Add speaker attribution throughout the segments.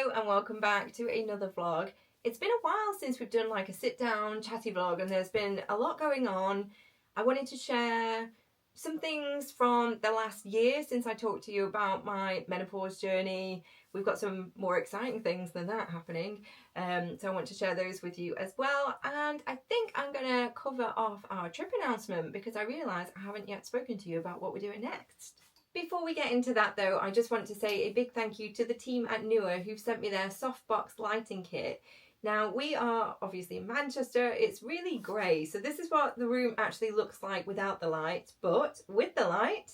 Speaker 1: Hello and welcome back to another vlog. It's been a while since we've done like a sit down chatty vlog and there's been a lot going on. I wanted to share some things from the last year since I talked to you about my menopause journey. We've got some more exciting things than that happening, so I want to share those with you as well. And I think I'm going to cover off our trip announcement because I realise I haven't yet spoken to you about what we're doing next. Before we get into that though, I just want to say a big thank you to the team at Newer who've sent me their softbox lighting kit. Now we are obviously in Manchester, it's really grey, so this is what the room actually looks like without the light, but with the light,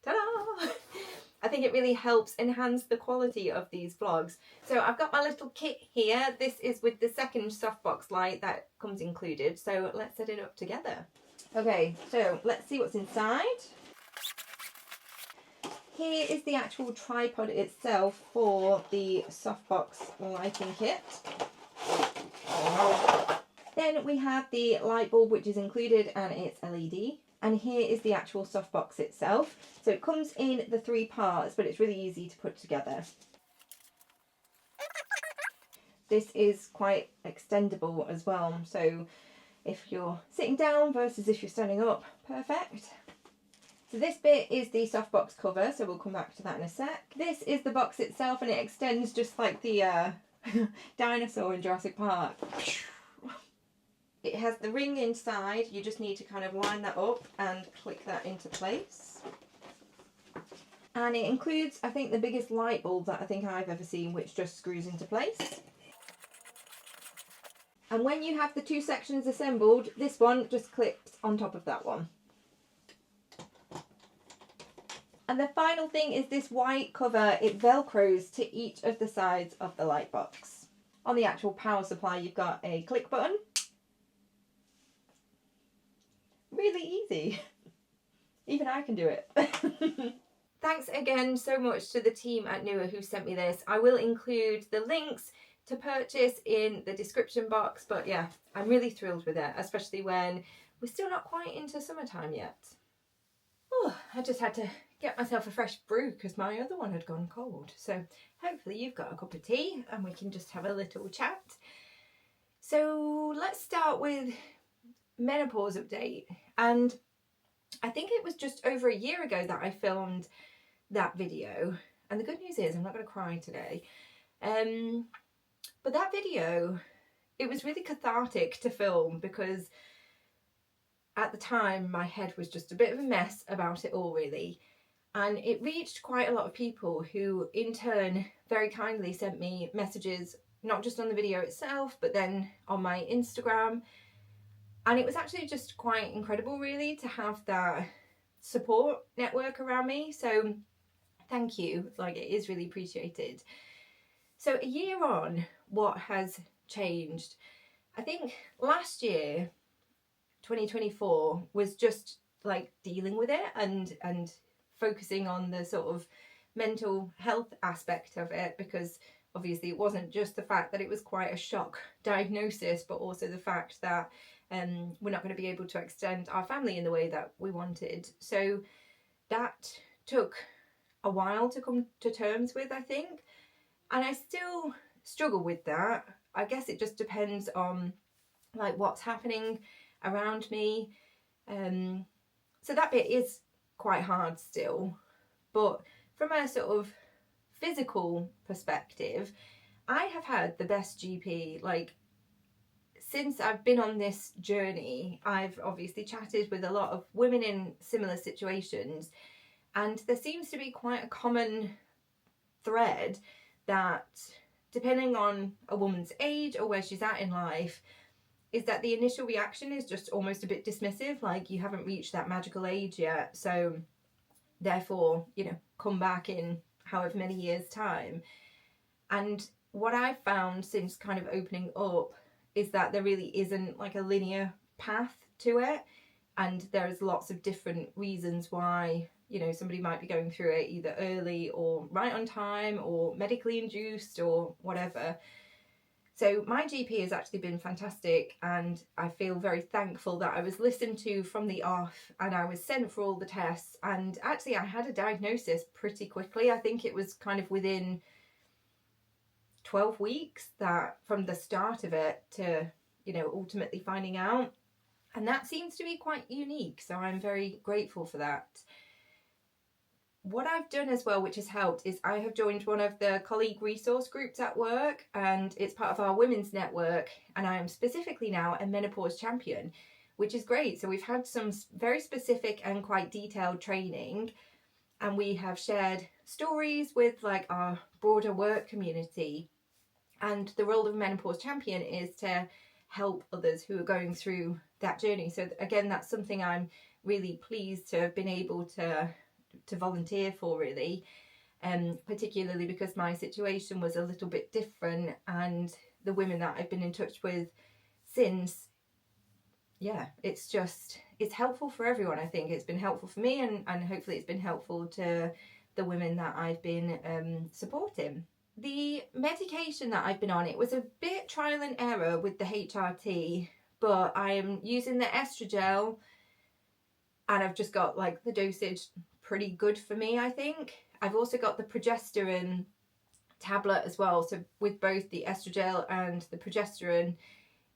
Speaker 1: ta-da! I think it really helps enhance the quality of these vlogs. So I've got my little kit here. This is with the second softbox light that comes included, so let's set it up together. Okay, so let's see what's inside. Here is the actual tripod itself for the softbox lighting kit. Then we have the light bulb which is included and it's LED. And here is the actual softbox itself. So it comes in the 3 parts, but it's really easy to put together. This is quite extendable as well. So if you're sitting down versus if you're standing up, perfect. So this bit is the softbox cover, so we'll come back to that in a sec. This is the box itself and it extends just like the dinosaur in Jurassic Park. It has the ring inside, you just need to kind of line that up and click that into place. And it includes, I think, the biggest light bulb that I think I've ever seen, which just screws into place. And when you have the 2 sections assembled, this one just clips on top of that one. And the final thing is this white cover, it velcros to each of the sides of the light box. On the actual power supply you've got a click button. Really easy. Even I can do it. Thanks again so much to the team at Newer who sent me this. I will include the links to purchase in the description box, but yeah, I'm really thrilled with it, especially when we're still not quite into summertime yet. Oh, I just had to get myself a fresh brew because my other one had gone cold. So hopefully you've got a cup of tea and we can just have a little chat. So let's start with menopause update. And I think it was just over a year ago that I filmed that video. And the good news is I'm not going to cry today. But that video, it was really cathartic to film because at the time my head was just a bit of a mess about it all really. And it reached quite a lot of people who in turn very kindly sent me messages, not just on the video itself, but then on my Instagram. And it was actually just quite incredible really to have that support network around me. So thank you, like it is really appreciated. So a year on, what has changed? I think last year, 2024, was just like dealing with it and focusing on the sort of mental health aspect of it, because obviously it wasn't just the fact that it was quite a shock diagnosis, but also the fact that we're not going to be able to extend our family in the way that we wanted. So that took a while to come to terms with, I think. And I still struggle with that. I guess it just depends on like what's happening around me. So that bit is quite hard still. But from a sort of physical perspective, I have had the best GP. Like, since I've been on this journey, I've obviously chatted with a lot of women in similar situations, and there seems to be quite a common thread that, depending on a woman's age or where she's at in life, is that the initial reaction is just almost a bit dismissive, like you haven't reached that magical age yet, so therefore, you know, come back in however many years' time. And what I've found since kind of opening up is that there really isn't like a linear path to it, and there's lots of different reasons why, you know, somebody might be going through it either early or right on time or medically induced or whatever. So my GP has actually been fantastic, and I feel very thankful that I was listened to from the off and I was sent for all the tests, and actually I had a diagnosis pretty quickly. I think it was kind of within 12 weeks, that from the start of it to, you know, ultimately finding out. And that seems to be quite unique, so I'm very grateful for that. What I've done as well, which has helped, is I have joined one of the colleague resource groups at work, and it's part of our women's network, and I am specifically now a menopause champion, which is great. So we've had some very specific and quite detailed training, and we have shared stories with like our broader work community. And the role of a menopause champion is to help others who are going through that journey. So again, that's something I'm really pleased to have been able to volunteer for, really, particularly because my situation was a little bit different, and the women that I've been in touch with since, yeah, it's helpful for everyone. I think it's been helpful for me, and hopefully it's been helpful to the women that I've been supporting. The medication that I've been on, it was a bit trial and error with the HRT, but I am using the estrogel, and I've just got like the dosage pretty good for me, I think. I've also got the progesterone tablet as well, so with both the estrogel and the progesterone,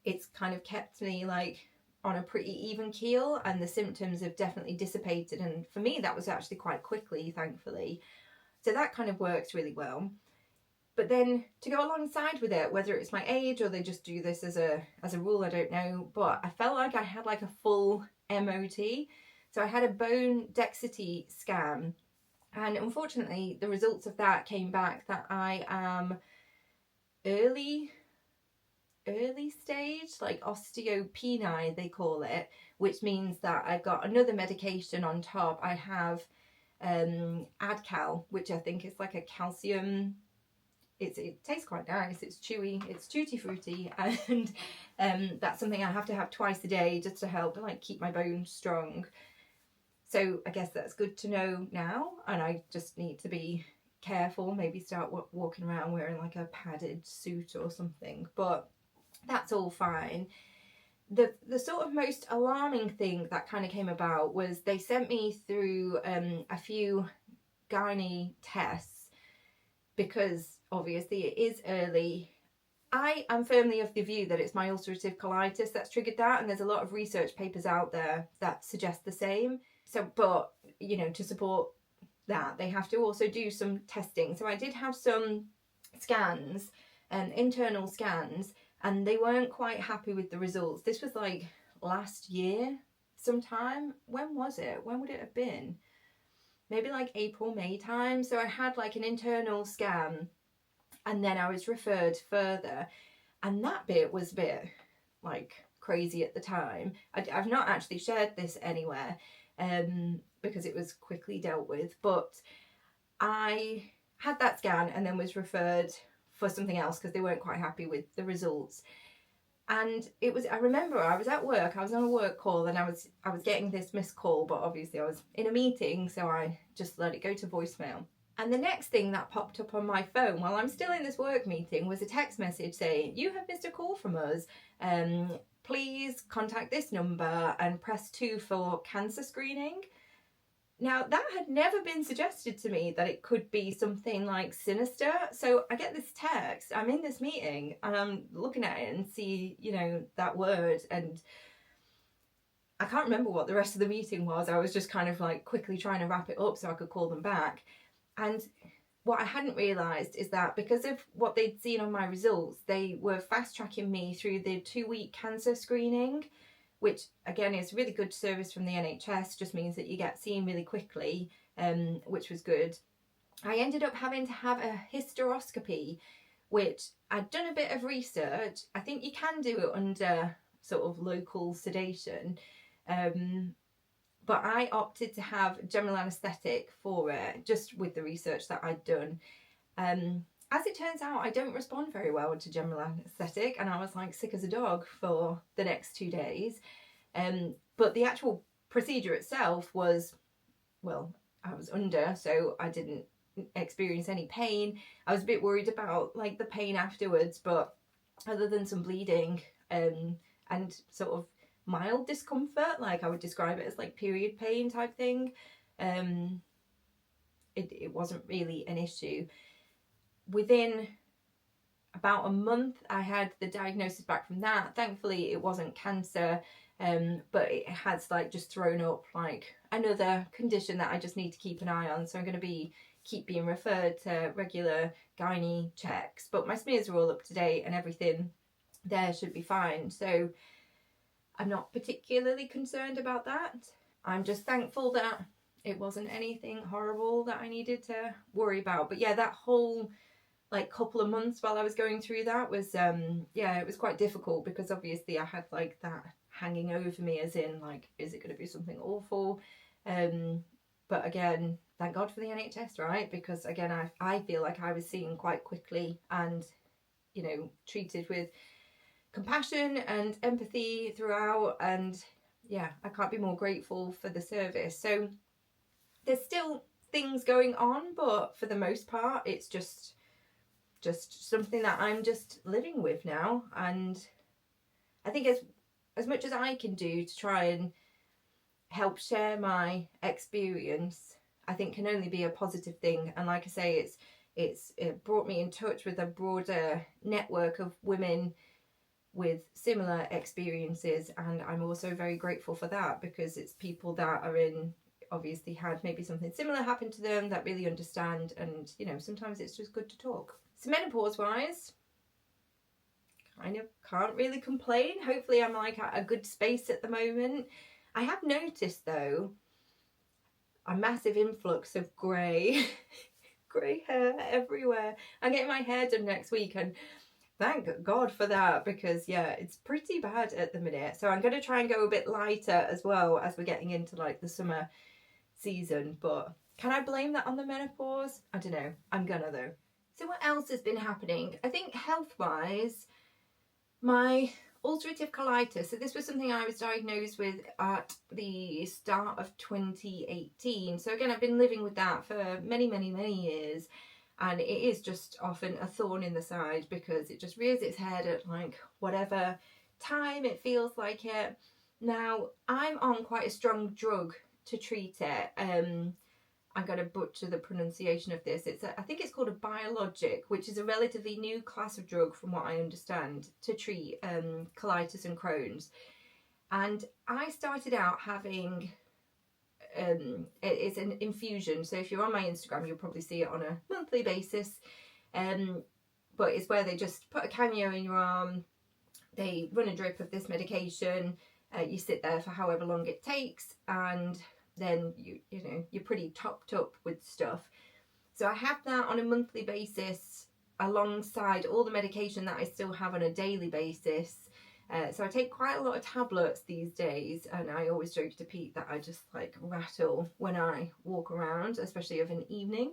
Speaker 1: it's kind of kept me like on a pretty even keel, and the symptoms have definitely dissipated, and for me that was actually quite quickly, thankfully. So that kind of works really well. But then to go alongside with it, whether it's my age or they just do this as a rule, I don't know, but I felt like I had like a full MOT. So I had a bone density scan, and unfortunately the results of that came back that I am early stage, like osteopenia they call it, which means that I've got another medication on top. I have Adcal, which I think is like a calcium. It tastes quite nice, it's chewy, it's tutti frutti, and that's something I have to have twice a day just to help like keep my bones strong. So I guess that's good to know now, and I just need to be careful, maybe start walking around wearing like a padded suit or something, but that's all fine. The sort of most alarming thing that kind of came about was they sent me through a few gynae tests, because obviously it is early. I am firmly of the view that it's my ulcerative colitis that's triggered that, and there's a lot of research papers out there that suggest the same. So, but, you know, to support that, they have to also do some testing. So I did have some scans, internal scans, and they weren't quite happy with the results. This was like last year sometime. When was it? When would it have been? Maybe like April, May time. So I had like an internal scan, and then I was referred further, and that bit was a bit like crazy at the time. I've not actually shared this anywhere because it was quickly dealt with, but I had that scan and then was referred for something else because they weren't quite happy with the results. And it was, I remember I was at work, I was on a work call, and I was getting this missed call, but obviously I was in a meeting, so I just let it go to voicemail. And the next thing that popped up on my phone while I'm still in this work meeting was a text message saying, "You have missed a call from us. Please contact this number and press 2 for cancer screening." Now, that had never been suggested to me that it could be something like sinister. So I get this text, I'm in this meeting, and I'm looking at it and see, you know, that word, and I can't remember what the rest of the meeting was. I was just kind of like quickly trying to wrap it up so I could call them back. And what I hadn't realised is that because of what they'd seen on my results, they were fast tracking me through the 2-week cancer screening, which again is really good service from the NHS, just means that you get seen really quickly, which was good. I ended up having to have a hysteroscopy, which I'd done a bit of research. I think you can do it under sort of local sedation, but I opted to have general anaesthetic for it, just with the research that I'd done. As it turns out, I don't respond very well to general anaesthetic, and I was like sick as a dog for the next 2 days. But the actual procedure itself was, well, I was under, so I didn't experience any pain. I was a bit worried about like the pain afterwards, but other than some bleeding and sort of mild discomfort, like I would describe it as like period pain type thing, it wasn't really an issue. Within about a month I had the diagnosis back from that. Thankfully it wasn't cancer, but it has like just thrown up like another condition that I just need to keep an eye on. So I'm going to keep being referred to regular gynae checks, but my smears are all up to date and everything there should be fine. So I'm not particularly concerned about that. I'm just thankful that it wasn't anything horrible that I needed to worry about. But yeah, that whole like couple of months while I was going through that was yeah, it was quite difficult, because obviously I had like that hanging over me, as in like, is it going to be something awful? But again, thank God for the NHS, right? Because again, I feel like I was seen quite quickly and, you know, treated with compassion and empathy throughout, and yeah, I can't be more grateful for the service. So there's still things going on, but for the most part it's just something that I'm just living with now. And I think as much as I can do to try and help share my experience, I think can only be a positive thing. And like I say, it brought me in touch with a broader network of women with similar experiences, and I'm also very grateful for that, because it's people that are obviously had maybe something similar happen to them that really understand, and you know, sometimes it's just good to talk. So menopause wise, kind of can't really complain. Hopefully I'm like at a good space at the moment. I have noticed though a massive influx of grey hair everywhere. I'm getting my hair done next week, and thank God for that, because yeah, it's pretty bad at the minute. So I'm going to try and go a bit lighter as well as we're getting into like the summer season. But can I blame that on the menopause? I don't know. I'm gonna though. So what else has been happening? I think health wise, my ulcerative colitis. So this was something I was diagnosed with at the start of 2018. So again, I've been living with that for many years. And it is just often a thorn in the side, because it just rears its head at like whatever time it feels like it. Now, I'm on quite a strong drug to treat it. I'm going to butcher the pronunciation of this. I think it's called a biologic, which is a relatively new class of drug from what I understand, to treat colitis and Crohn's. And I started out having it's an infusion. So if you're on my Instagram, you'll probably see it on a monthly basis. But it's where they just put a cameo in your arm, they run a drip of this medication, you sit there for however long it takes, and then you know, you're pretty topped up with stuff. So I have that on a monthly basis alongside all the medication that I still have on a daily basis. So I take quite a lot of tablets these days, and I always joke to Pete that I just like rattle when I walk around, especially of an evening.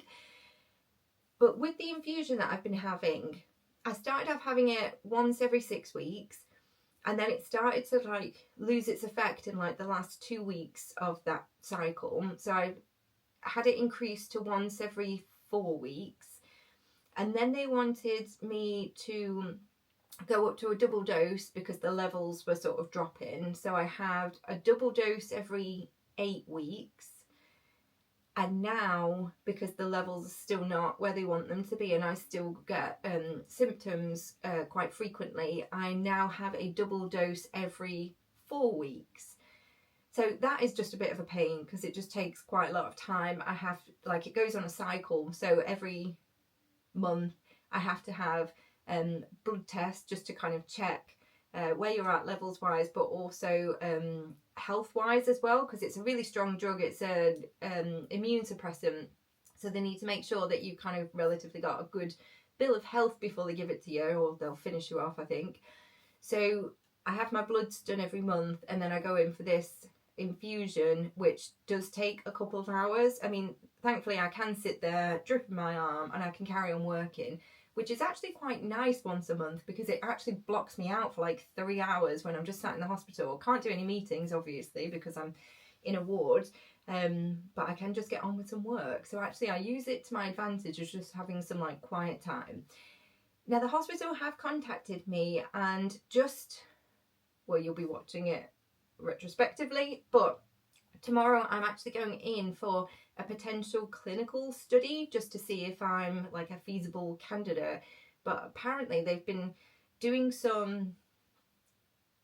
Speaker 1: But with the infusion that I've been having, I started off having it once every 6 weeks, and then it started to like lose its effect in like the last 2 weeks of that cycle. So I had it increased to once every 4 weeks, and then they wanted me to go up to a double dose because the levels were sort of dropping. So I had a double dose every 8 weeks, and now because the levels are still not where they want them to be, and I still get symptoms quite frequently, I now have a double dose every 4 weeks. So that is just a bit of a pain, because it just takes quite a lot of time. I have, like, it goes on a cycle, so every month I have to have blood test just to kind of check where you're at levels wise, but also health wise as well, because it's a really strong drug. It's a immune suppressant, so they need to make sure that you kind of relatively got a good bill of health before they give it to you, or they'll finish you off, I think. So I have my bloods done every month, and then I go in for this infusion, which does take a couple of hours. I mean, thankfully I can sit there, drip in my arm, and I can carry on working, which is actually quite nice once a month, because it actually blocks me out for like 3 hours when I'm just sat in the hospital. Can't do any meetings, obviously, because I'm in a ward, but I can just get on with some work. So actually I use it to my advantage of just having some like quiet time. Now the hospital have contacted me, and just, well, you'll be watching it retrospectively, but tomorrow I'm actually going in for a potential clinical study just to see if I'm like a feasible candidate but apparently they've been doing some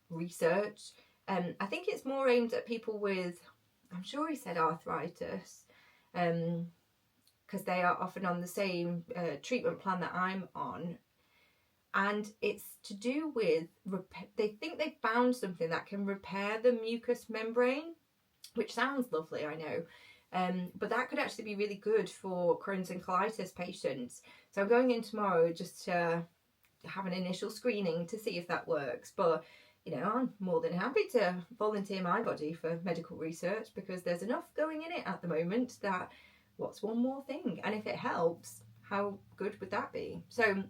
Speaker 1: research. I think it's more aimed at people with, I'm sure he said arthritis, because they are often on the same treatment plan that I'm on. And it's to do with, they think they found something that can repair the mucous membrane, which sounds lovely, I know. But that could actually be really good for Crohn's and colitis patients. So I'm going in tomorrow just to have an initial screening to see if that works. But, you know, I'm more than happy to volunteer my body for medical research, because there's enough going in it at the moment that what's one more thing? And if it helps, how good would that be? So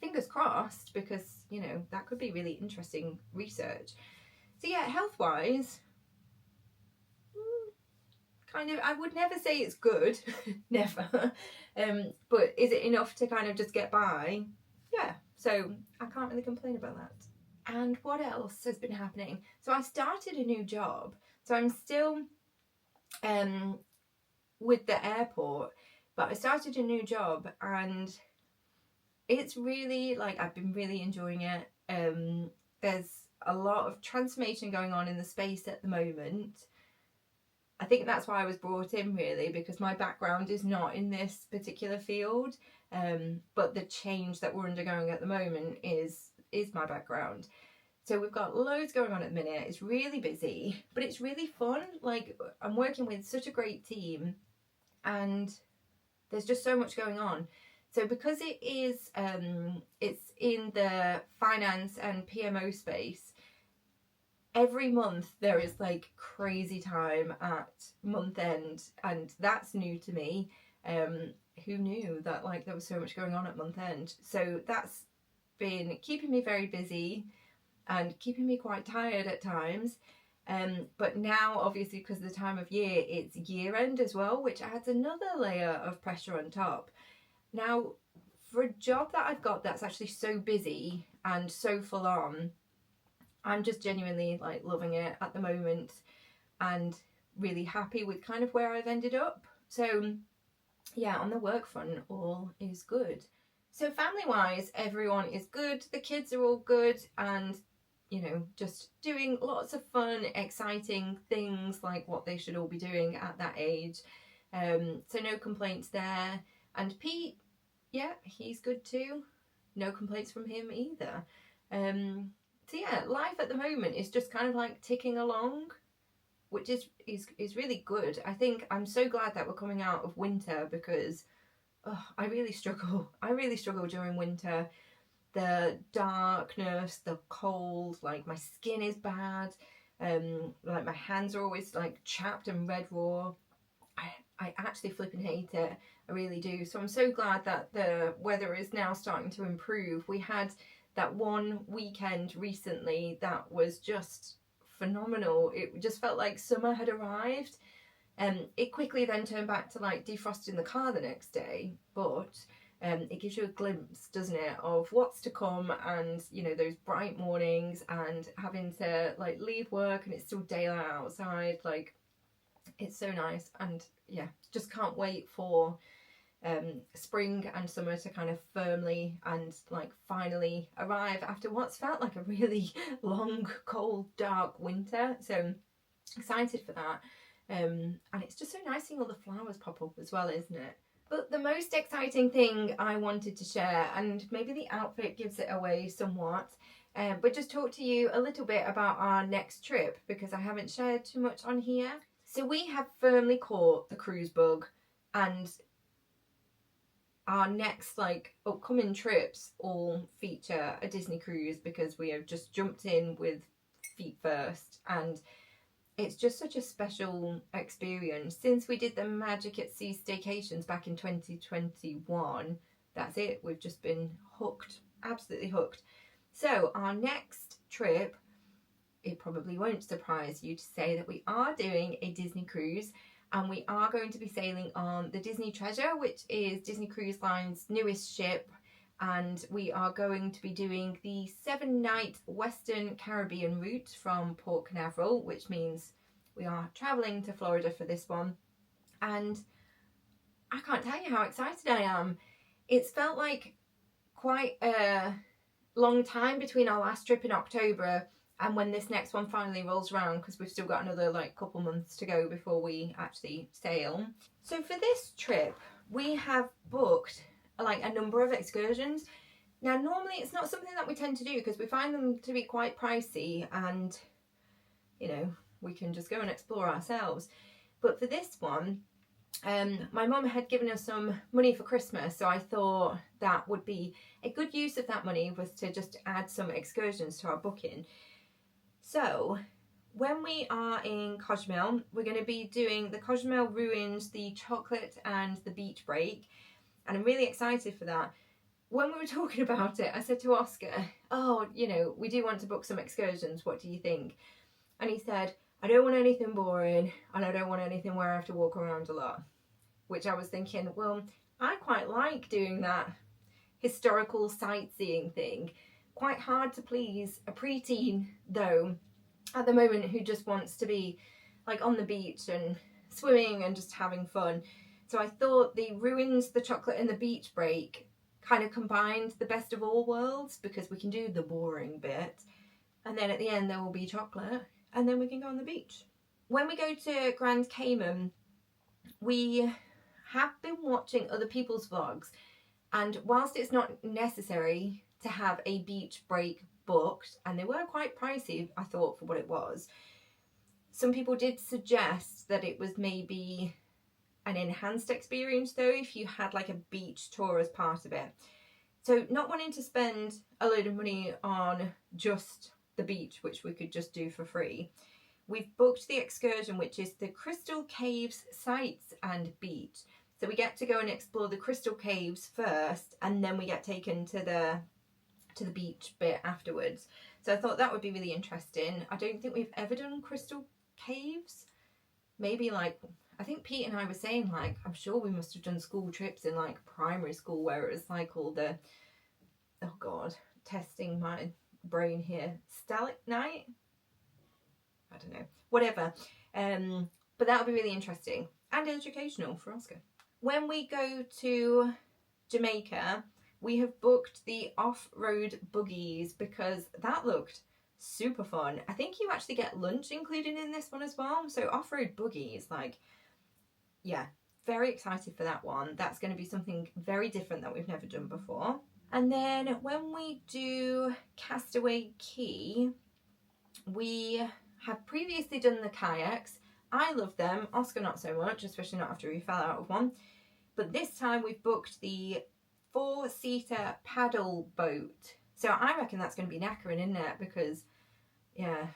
Speaker 1: fingers crossed, because, you know, that could be really interesting research. So yeah, health-wise, kind of, I would never say it's good, never, but is it enough to kind of just get by? Yeah, so I can't really complain about that. And what else has been happening? So I started a new job, so I'm still with the airport, but I started a new job, and it's really, like, I've been really enjoying it. There's a lot of transformation going on in the space at the moment. I think that's why I was brought in, really, because my background is not in this particular field, but the change that we're undergoing at the moment is my background. So we've got loads going on at the minute. It's really busy, but it's really fun. Like, I'm working with such a great team, and there's just so much going on. So because it is, it's in the finance and PMO space, every month there is like crazy time at month end, and that's new to me. Who knew that, like, there was so much going on at month end? So that's been keeping me very busy and keeping me quite tired at times. But now, obviously, because of the time of year, it's year end as well, which adds another layer of pressure on top. Now, for a job that I've got that's actually so busy and so full on, I'm just genuinely, like, loving it at the moment and really happy with kind of where I've ended up. So yeah, on the work front, all is good. So family wise, everyone is good, the kids are all good, and, you know, just doing lots of fun, exciting things like what they should all be doing at that age. So no complaints there. And Pete, yeah, he's good too. No complaints from him either. So yeah, life at the moment is just kind of like ticking along, which is really good. I think I'm so glad that we're coming out of winter, because I really struggle. I really struggle during winter. The darkness, the cold, like my skin is bad. Like my hands are always like chapped and red raw. I actually flipping hate it. I really do. So I'm so glad that the weather is now starting to improve. We had that one weekend recently that was just phenomenal. It just felt like summer had arrived. It quickly then turned back to like defrosting the car the next day, but it gives you a glimpse, doesn't it, of what's to come, and, you know, those bright mornings and having to like leave work and it's still daylight outside. Like, it's so nice, and yeah, just can't wait for spring and summer to kind of firmly and like finally arrive after what's felt like a really long, cold, dark winter. So excited for that. And it's just so nice seeing all the flowers pop up as well, isn't it? But the most exciting thing I wanted to share, and maybe the outfit gives it away somewhat, but just talk to you a little bit about our next trip, because I haven't shared too much on here. So we have firmly caught the cruise bug, and our next like upcoming trips all feature a Disney cruise, because we have just jumped in with feet first, and it's just such a special experience. Since we did the Magic at Sea staycations back in 2021, that's it, we've just been hooked, absolutely hooked. So our next trip, it probably won't surprise you to say that we are doing a Disney cruise, and we are going to be sailing on the Disney Treasure, which is Disney Cruise Line's newest ship, and we are going to be doing the 7-night Western Caribbean route from Port Canaveral, which means we are travelling to Florida for this one. And I can't tell you how excited I am. It's felt like quite a long time between our last trip in October and when this next one finally rolls around, because we've still got another like couple months to go before we actually sail. So for this trip we have booked like a number of excursions. Now normally it's not something that we tend to do because we find them to be quite pricey and, you know, we can just go and explore ourselves. But for this one, my mum had given us some money for Christmas, so I thought that would be a good use of that money was to just add some excursions to our booking. So when we are in Cozumel, we're going to be doing the Cozumel ruins, the chocolate and the beach break, and I'm really excited for that. When we were talking about it, I said to Oscar, oh, you know, we do want to book some excursions, what do you think? And he said, I don't want anything boring and I don't want anything where I have to walk around a lot. Which I was thinking, well, I quite like doing that historical sightseeing thing. Quite hard to please a preteen, though, at the moment, who just wants to be like on the beach and swimming and just having fun. So I thought the ruins, the chocolate and the beach break kind of combined the best of all worlds, because we can do the boring bit and then at the end there will be chocolate and then we can go on the beach. When we go to Grand Cayman, we have been watching other people's vlogs, and whilst it's not necessary to have a beach break booked, and they were quite pricey I thought for what it was, some people did suggest that it was maybe an enhanced experience though if you had like a beach tour as part of it. So not wanting to spend a load of money on just the beach, which we could just do for free, we've booked the excursion, which is the Crystal Caves Sights and Beach. So we get to go and explore the Crystal Caves first and then we get taken to the beach bit afterwards. So I thought that would be really interesting. I don't think we've ever done Crystal Caves. Maybe like, I think Pete and I were saying like, I'm sure we must have done school trips in like primary school where it was like all the, oh god, testing my brain here, stalagmite? I don't know, whatever. But that would be really interesting and educational for Oscar. When we go to Jamaica, we have booked the off-road buggies because that looked super fun. I think you actually get lunch included in this one as well. So off-road buggies, like, yeah, very excited for that one. That's going to be something very different that we've never done before. And then when we do Castaway Cay, we have previously done the kayaks. I love them, Oscar not so much, especially not after he fell out of one. But this time we've booked the 4-seater paddle boat. So I reckon that's going to be knackering, isn't it? Because, yeah,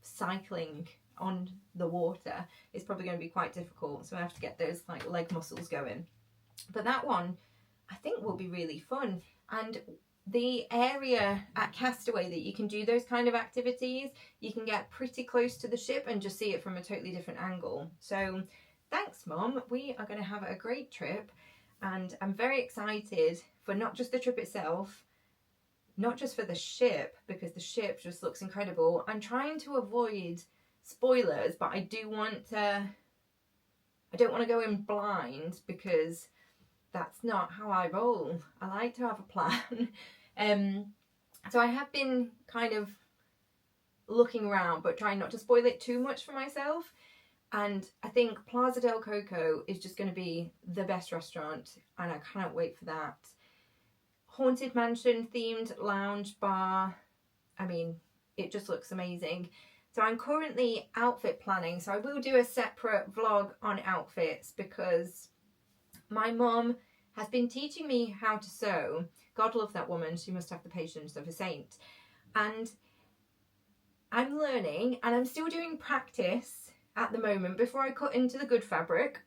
Speaker 1: cycling on the water is probably going to be quite difficult. So I have to get those like leg muscles going. But that one I think will be really fun. And the area at Castaway that you can do those kind of activities, you can get pretty close to the ship and just see it from a totally different angle. So thanks, Mum. We are going to have a great trip and I'm very excited for not just the trip itself, not just for the ship, because the ship just looks incredible. I'm trying to avoid spoilers, but I don't want to go in blind because that's not how I roll. I like to have a plan. So I have been kind of looking around but trying not to spoil it too much for myself, and I think Plaza del Coco is just going to be the best restaurant and I cannot wait for that. Haunted Mansion themed lounge bar, I mean, it just looks amazing. So I'm currently outfit planning, so I will do a separate vlog on outfits because my mum has been teaching me how to sew. God love that woman, she must have the patience of a saint. And I'm learning and I'm still doing practice at the moment before I cut into the good fabric.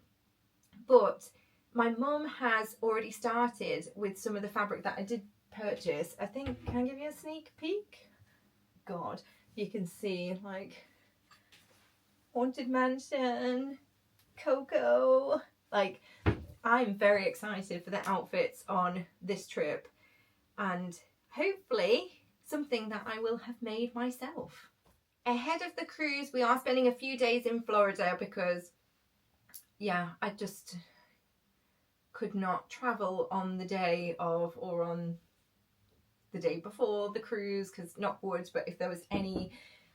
Speaker 1: But my mum has already started with some of the fabric that I did purchase. I think, can I give you a sneak peek? God, you can see like Haunted Mansion, Coco, like I'm very excited for the outfits on this trip and hopefully something that I will have made myself. Ahead of the cruise, we are spending a few days in Florida because, yeah, I just could not travel on the day of or on the day before the cruise, because knock wood, but if there was any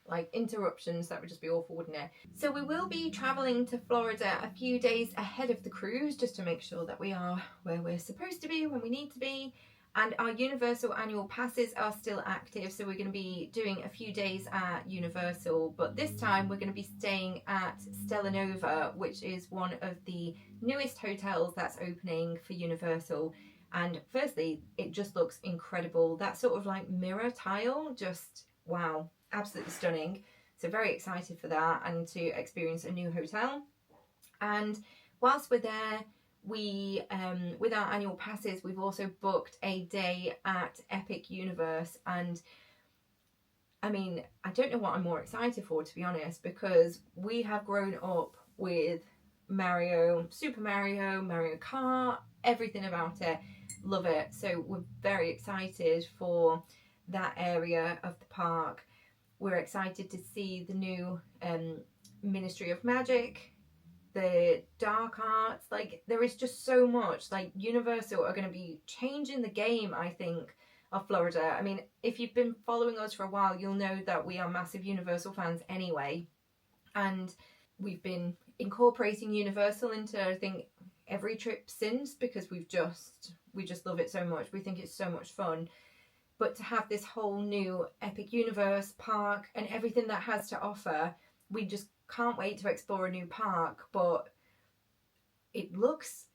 Speaker 1: like interruptions, that would just be awful, wouldn't it? So we will be traveling to Florida a few days ahead of the cruise, just to make sure that we are where we're supposed to be when we need to be. And our Universal annual passes are still active, so we're going to be doing a few days at Universal, but this time we're going to be staying at Stella Nova, which is one of the newest hotels that's opening for Universal. And firstly, it just looks incredible. That sort of like mirror tile, just wow, absolutely stunning. So very excited for that and to experience a new hotel. And whilst we're there, we with our annual passes, we've also booked a day at Epic Universe. And I mean, I don't know what I'm more excited for, to be honest, because we have grown up with Mario, Super Mario, Mario Kart, everything about it. Love it. So we're very excited for that area of the park. We're excited to see the new Ministry of Magic, the dark arts. Like, there is just so much. Like, Universal are going to be changing the game, I think, of Florida. I mean, if you've been following us for a while, you'll know that we are massive Universal fans anyway, and we've been incorporating Universal into, I think, every trip since, because we just love it so much. We think it's so much fun. But to have this whole new Epic Universe park and everything that has to offer, we just can't wait to explore a new park. But it looks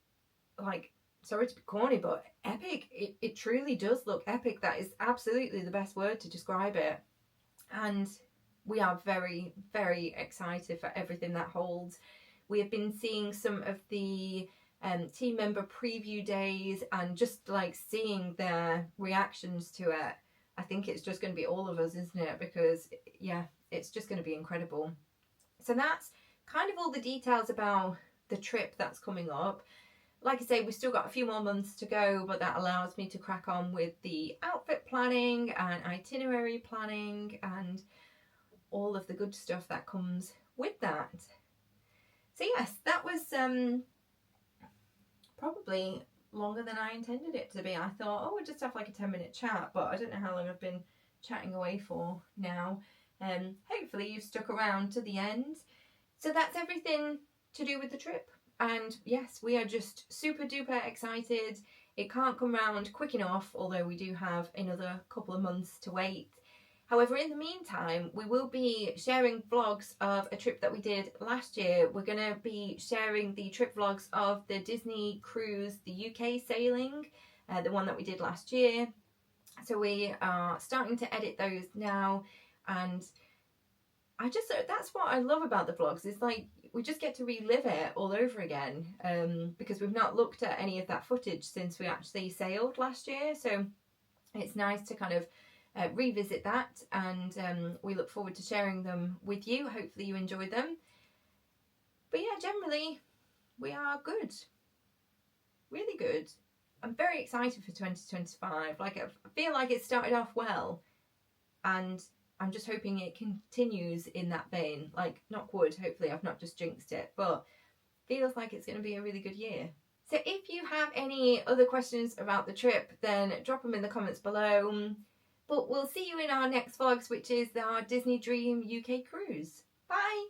Speaker 1: like, sorry to be corny, but epic. It truly does look epic. That is absolutely the best word to describe it. And we are very, very excited for everything that holds. We have been seeing some of the team member preview days and just like seeing their reactions to it. I think it's just going to be all of us, isn't it? Because yeah, it's just going to be incredible. So that's kind of all the details about the trip that's coming up. Like I say, we've still got a few more months to go, but that allows me to crack on with the outfit planning and itinerary planning and all of the good stuff that comes with that. So yes, that was probably longer than I intended it to be. I thought, oh, we'll just have like a 10-minute chat, but I don't know how long I've been chatting away for now. Hopefully you've stuck around to the end. So that's everything to do with the trip. And yes, we are just super duper excited. It can't come round quick enough, although we do have another couple of months to wait. However, in the meantime, we will be sharing vlogs of a trip that we did last year. We're going to be sharing the trip vlogs of the Disney cruise, the UK sailing, the one that we did last year. So we are starting to edit those now, and that's what I love about the vlogs. It's like we just get to relive it all over again, because we've not looked at any of that footage since we actually sailed last year. So it's nice to kind of revisit that, and we look forward to sharing them with you. Hopefully you enjoy them. But yeah, generally we are good, really good. I'm very excited for 2025. Like, I feel like it started off well, and I'm just hoping it continues in that vein. Like, knock wood, hopefully I've not just jinxed it, but feels like it's going to be a really good year. So if you have any other questions about the trip, then drop them in the comments below. But we'll see you in our next vlogs, which is our Disney Dream UK cruise. Bye!